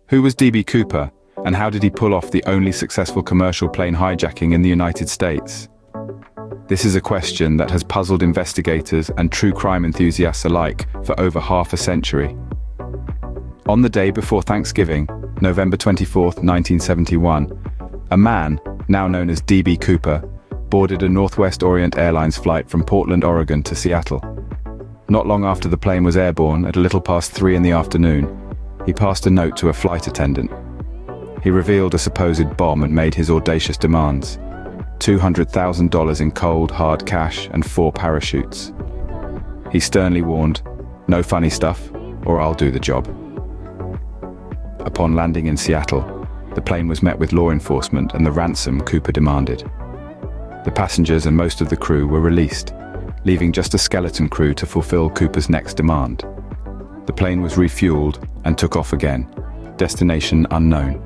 Who was D.B. Cooper, and how did he pull off the only successful commercial plane hijacking in the United States? This is a question that has puzzled investigators and true crime enthusiasts alike for over half a century. On the day before Thanksgiving, November 24, 1971, a man, now known as D.B. Cooper, boarded a Northwest Orient Airlines flight from Portland, Oregon to Seattle. Not long after the plane was airborne, at a little past 3 in the afternoon, he passed a note to a flight attendant. He revealed a supposed bomb and made his audacious demands: $200,000 in cold, hard cash and 4 parachutes. He sternly warned, "No funny stuff, or I'll do the job." Upon landing in Seattle, the plane was met with law enforcement and the ransom Cooper demanded. The passengers and most of the crew were released, leaving just a skeleton crew to fulfill Cooper's next demand. The plane was refueled and took off again, destination unknown.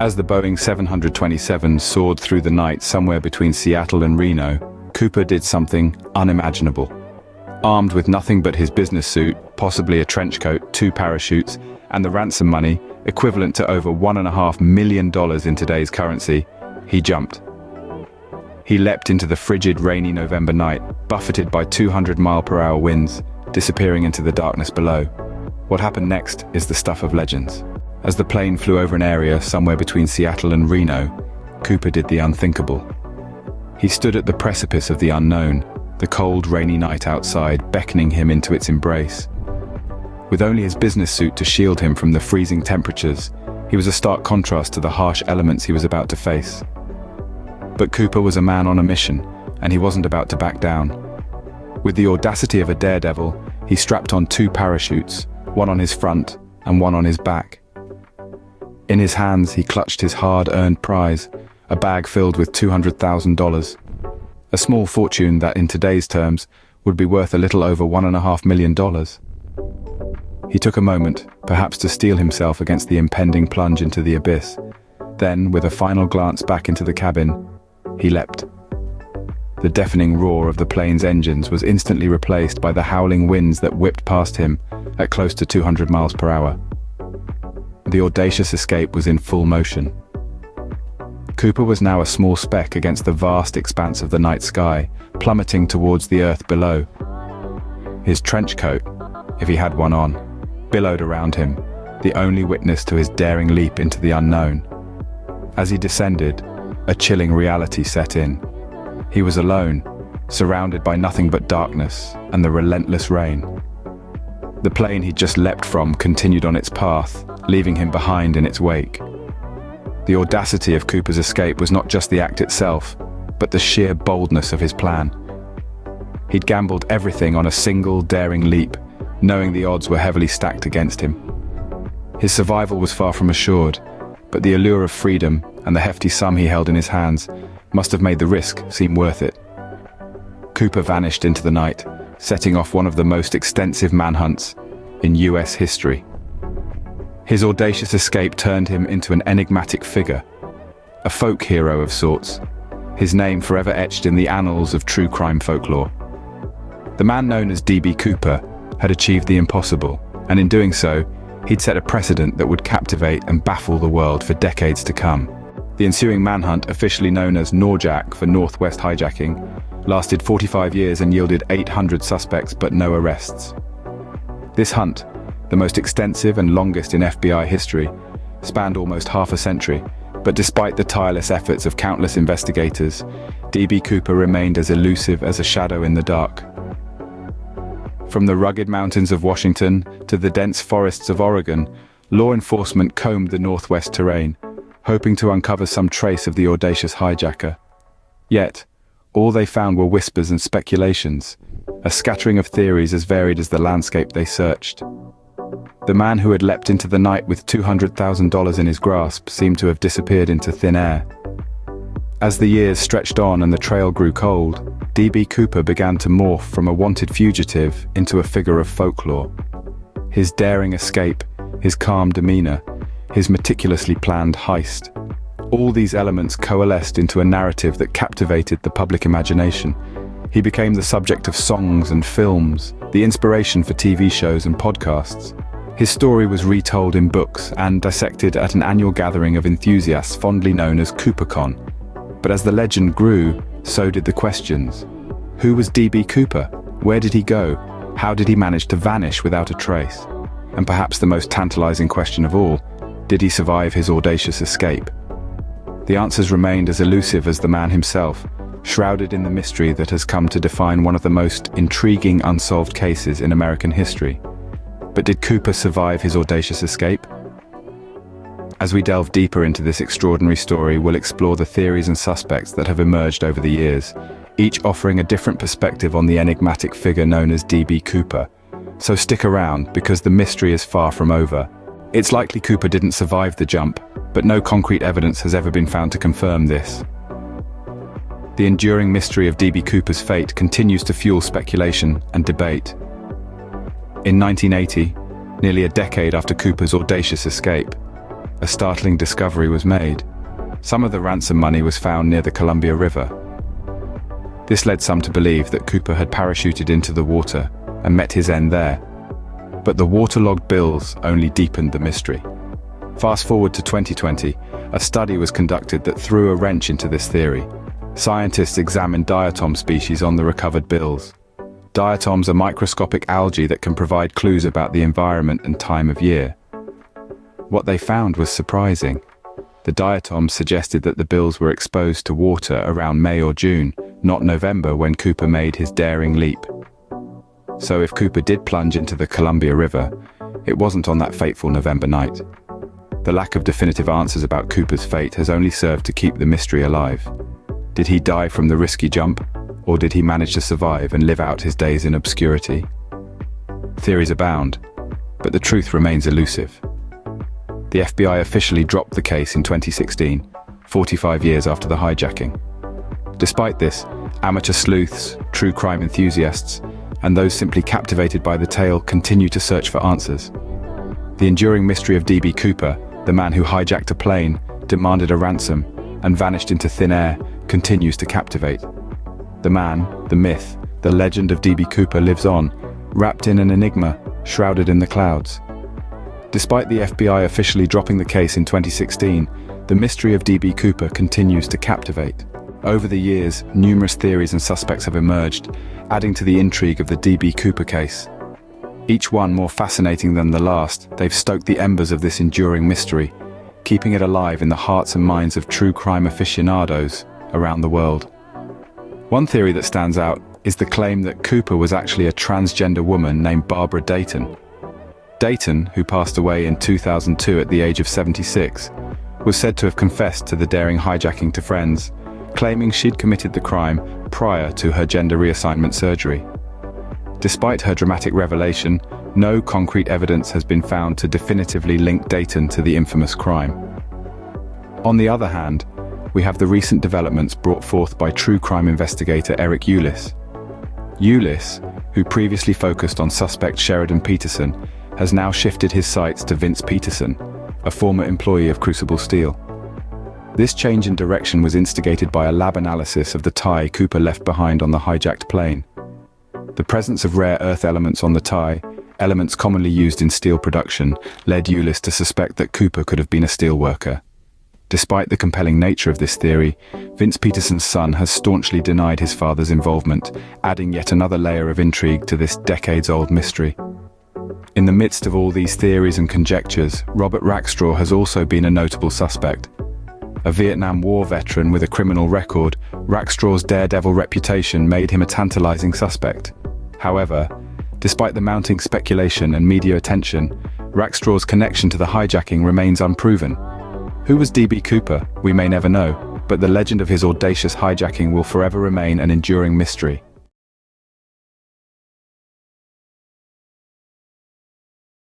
As the Boeing 727 soared through the night somewhere between Seattle and Reno, Cooper did something unimaginable. Armed with nothing but his business suit, possibly a trench coat, 2 parachutes, and the ransom money, equivalent to over $1.5 million in today's currency, he jumped. He leapt into the frigid, rainy November night, buffeted by 200-mile-per-hour winds, disappearing into the darkness below. What happened next is the stuff of legends. As the plane flew over an area somewhere between Seattle and Reno, Cooper did the unthinkable. He stood at the precipice of the unknown, the cold, rainy night outside beckoning him into its embrace. With only his business suit to shield him from the freezing temperatures, he was a stark contrast to the harsh elements he was about to face. But Cooper was a man on a mission, and he wasn't about to back down. With the audacity of a daredevil, he strapped on 2 parachutes, one on his front and one on his back. In his hands, he clutched his hard-earned prize, a bag filled with $200,000. A small fortune that, in today's terms, would be worth a little over $1.5 million. He took a moment, perhaps to steel himself against the impending plunge into the abyss. Then, with a final glance back into the cabin, he leapt. The deafening roar of the plane's engines was instantly replaced by the howling winds that whipped past him at close to 200 miles per hour. The Audacious Escape was in full motion. Cooper was now a small speck against the vast expanse of the night sky, plummeting towards the earth below. His trench coat, if he had one on, billowed around him, the only witness to his daring leap into the unknown. As he descended, a chilling reality set in. He was alone, surrounded by nothing but darkness and the relentless rain. The plane he'd just leapt from continued on its path, leaving him behind in its wake. The audacity of Cooper's escape was not just the act itself, but the sheer boldness of his plan. He'd gambled everything on a single, daring leap, knowing the odds were heavily stacked against him. His survival was far from assured, but the allure of freedom and the hefty sum he held in his hands must have made the risk seem worth it. Cooper vanished into the night, setting off one of the most extensive manhunts in US history. His audacious escape turned him into an enigmatic figure, a folk hero of sorts, his name forever etched in the annals of true crime folklore. The man known as D.B. Cooper had achieved the impossible, and in doing so, he'd set a precedent that would captivate and baffle the world for decades to come. The ensuing manhunt, officially known as NORJAK for Northwest Hijacking, lasted 45 years and yielded 800 suspects but no arrests. This hunt, the most extensive and longest in FBI history, spanned almost half a century, but despite the tireless efforts of countless investigators, D.B. Cooper remained as elusive as a shadow in the dark. From the rugged mountains of Washington to the dense forests of Oregon, law enforcement combed the Northwest terrain, hoping to uncover some trace of the audacious hijacker. Yet, all they found were whispers and speculations, a scattering of theories as varied as the landscape they searched. The man who had leapt into the night with $200,000 in his grasp seemed to have disappeared into thin air. As the years stretched on and the trail grew cold, D.B. Cooper began to morph from a wanted fugitive into a figure of folklore. His daring escape, his calm demeanor, his meticulously planned heist. All these elements coalesced into a narrative that captivated the public imagination. He became the subject of songs and films, the inspiration for TV shows and podcasts. His story was retold in books and dissected at an annual gathering of enthusiasts fondly known as CooperCon. But as the legend grew, so did the questions. Who was D.B. Cooper? Where did he go? How did he manage to vanish without a trace? And perhaps the most tantalizing question of all, did he survive his audacious escape? The answers remained as elusive as the man himself, shrouded in the mystery that has come to define one of the most intriguing unsolved cases in American history. But did Cooper survive his audacious escape? As we delve deeper into this extraordinary story, we'll explore the theories and suspects that have emerged over the years, each offering a different perspective on the enigmatic figure known as D.B. Cooper. So stick around, because the mystery is far from over. It's likely Cooper didn't survive the jump, but no concrete evidence has ever been found to confirm this. The enduring mystery of D.B. Cooper's fate continues to fuel speculation and debate. In 1980, nearly a decade after Cooper's audacious escape, a startling discovery was made. Some of the ransom money was found near the Columbia River. This led some to believe that Cooper had parachuted into the water and met his end there. But the waterlogged bills only deepened the mystery. Fast forward to 2020, a study was conducted that threw a wrench into this theory. Scientists examined diatom species on the recovered bills. Diatoms are microscopic algae that can provide clues about the environment and time of year. What they found was surprising. The diatoms suggested that the bills were exposed to water around May or June, not November when Cooper made his daring leap. So if Cooper did plunge into the Columbia River, it wasn't on that fateful November night. The lack of definitive answers about Cooper's fate has only served to keep the mystery alive. Did he die from the risky jump, or did he manage to survive and live out his days in obscurity? Theories abound, but the truth remains elusive. The FBI officially dropped the case in 2016, 45 years after the hijacking. Despite this, amateur sleuths, true crime enthusiasts, and those simply captivated by the tale continue to search for answers. The enduring mystery of D.B. Cooper, the man who hijacked a plane, demanded a ransom, and vanished into thin air, continues to captivate. The man, the myth, the legend of D.B. Cooper lives on, wrapped in an enigma, shrouded in the clouds. Despite the FBI officially dropping the case in 2016, the mystery of D.B. Cooper continues to captivate. Over the years, numerous theories and suspects have emerged, adding to the intrigue of the D.B. Cooper case. Each one more fascinating than the last, they've stoked the embers of this enduring mystery, keeping it alive in the hearts and minds of true crime aficionados around the world. One theory that stands out is the claim that Cooper was actually a transgender woman named Barbara Dayton. Dayton, who passed away in 2002 at the age of 76, was said to have confessed to the daring hijacking to friends, claiming she'd committed the crime prior to her gender reassignment surgery. Despite her dramatic revelation, no concrete evidence has been found to definitively link Dayton to the infamous crime. On the other hand, we have the recent developments brought forth by true crime investigator Eric Ulis. Ulis, who previously focused on suspect Sheridan Peterson, has now shifted his sights to Vince Peterson, a former employee of Crucible Steel. This change in direction was instigated by a lab analysis of the tie Cooper left behind on the hijacked plane. The presence of rare earth elements on the tie, elements commonly used in steel production, led Ulis to suspect that Cooper could have been a steel worker. Despite the compelling nature of this theory, Vince Peterson's son has staunchly denied his father's involvement, adding yet another layer of intrigue to this decades-old mystery. In the midst of all these theories and conjectures, Robert Rackstraw has also been a notable suspect. A Vietnam War veteran with a criminal record, Rackstraw's daredevil reputation made him a tantalizing suspect. However, despite the mounting speculation and media attention, Rackstraw's connection to the hijacking remains unproven. Who was D.B. Cooper? We may never know, but the legend of his audacious hijacking will forever remain an enduring mystery.